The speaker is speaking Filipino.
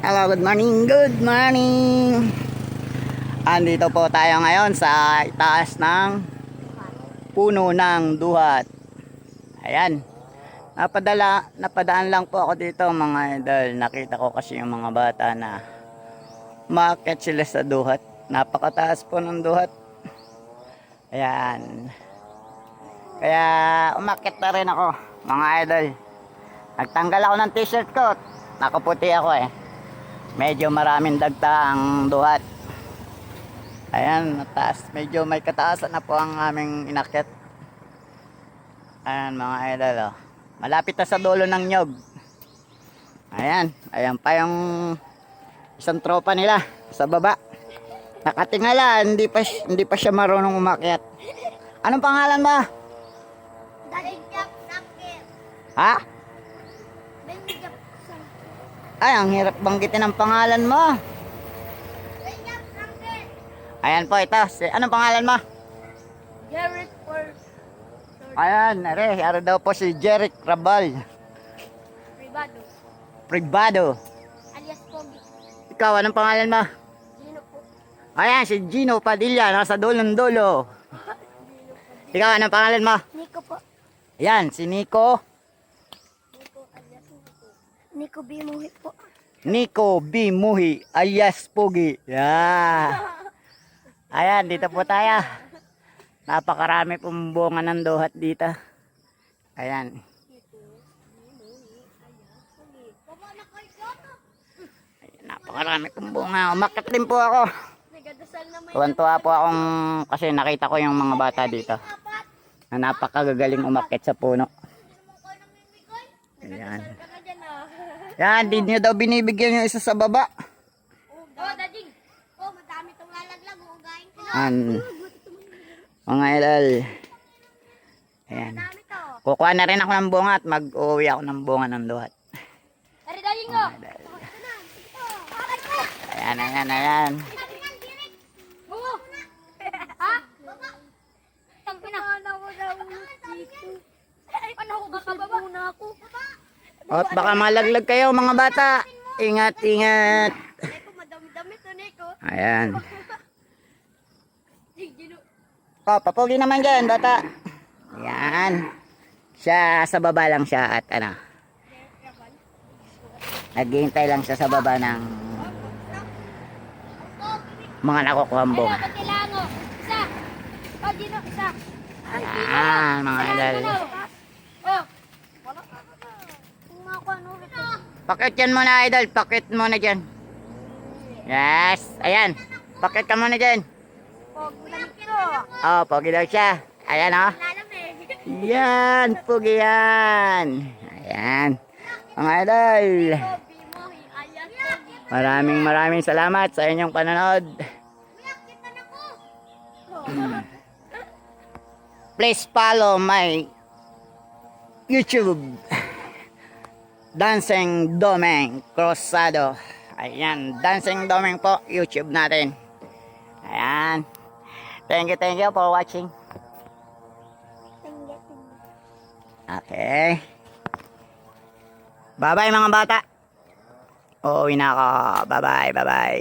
Hello, good morning, good morning. Andito po tayo ngayon sa itaas ng puno ng duhat. Ayan. Napadaan lang po ako dito mga idol. Nakita ko kasi yung mga bata na umakyat sila sa duhat. Napakataas po ng duhat. Ayan. Kaya umakyat na rin ako mga idol. Nagtanggal ako ng t-shirt ko. Nakaputi ako eh. Medyo maraming dagta ang duhat. Ayan, mataas. Medyo may kataasan na po ang aming inakyat. Ayan mga idol oh. Malapit na sa dulo ng nyog. Ayan, ayan pa yung isang tropa nila sa baba. Nakatingala, hindi pa siya marunong umakyat. Anong pangalan mo? Ha? Ay, ang hirap banggitin ang pangalan mo. Ayan po ito. Anong pangalan mo? Jeric for Ayan, are daw po si Jeric Rabal Privado. Privado. Alias Pogi. Ikaw, anong pangalan mo? Gino po. Ayan, si Gino Padilla, nasa dulong dulo. Ikaw, anong pangalan mo? Nico po. Ayan, si Nico. Nico alias Nico. Nico Bimuhi po. Nico B. Muhi alias Pogi. Yeah. Ayan, dito po tayo. Napakarami pong bunga ng duhat dito. Ayan. Napakarami pong bunga. Umakyat din po ako. Nagadasal na may Tuwan-tuwa po akong kasi nakita ko yung mga bata dito. Na napakagagaling umakyat sa puno. Ayan. ka na dyan ah. Yan, di nyo daw binibigyan yung isa sa baba. Oh, dading. Oh, madami tong lalaglag. Uugayin ko. Yan. Mga idol. Ayan. Madami to. Kukuha na rin ako ng bunga at mag-uwi ako ng bunga ng duhat. Tari, dading ko. Mga idol. Ayan, ayan, ayan. Bungo. Ha? Tang pinakana ko daw dito. Ano ko kakababa na ako? At baka malaglag kayo mga bata. Ingat, ingat. Neko, madami-dami to, Neko. Ayan. Gino. Oh, papogi naman dyan, bata. Ayan. Siya, sa baba lang siya at ano. Naghihintay lang siya sa baba ng mga nakukuhang Ayun, bunga. katilango. Isa. Oh, Gino, isa. Ah, mga idol. Oh. Kung ako ano ito. Pakit yan muna, idol. Pakit muna dyan. Yes. Ayan. Pakit ka muna dyan. Pag lamig to. Oh, pogi daw siya. Ayan, oh. Lalamig. Yan, pogi yan. Ayan. Mga idol. Bimohi, alias Maraming salamat sa inyong panonood. Please follow my YouTube. Dancing Domeng Cruzado. Ayan, Dancing Domeng po, YouTube natin. Ayan. Thank you for watching. Okay. Bye-bye mga bata. Uuwi na ako. Bye-bye, bye-bye.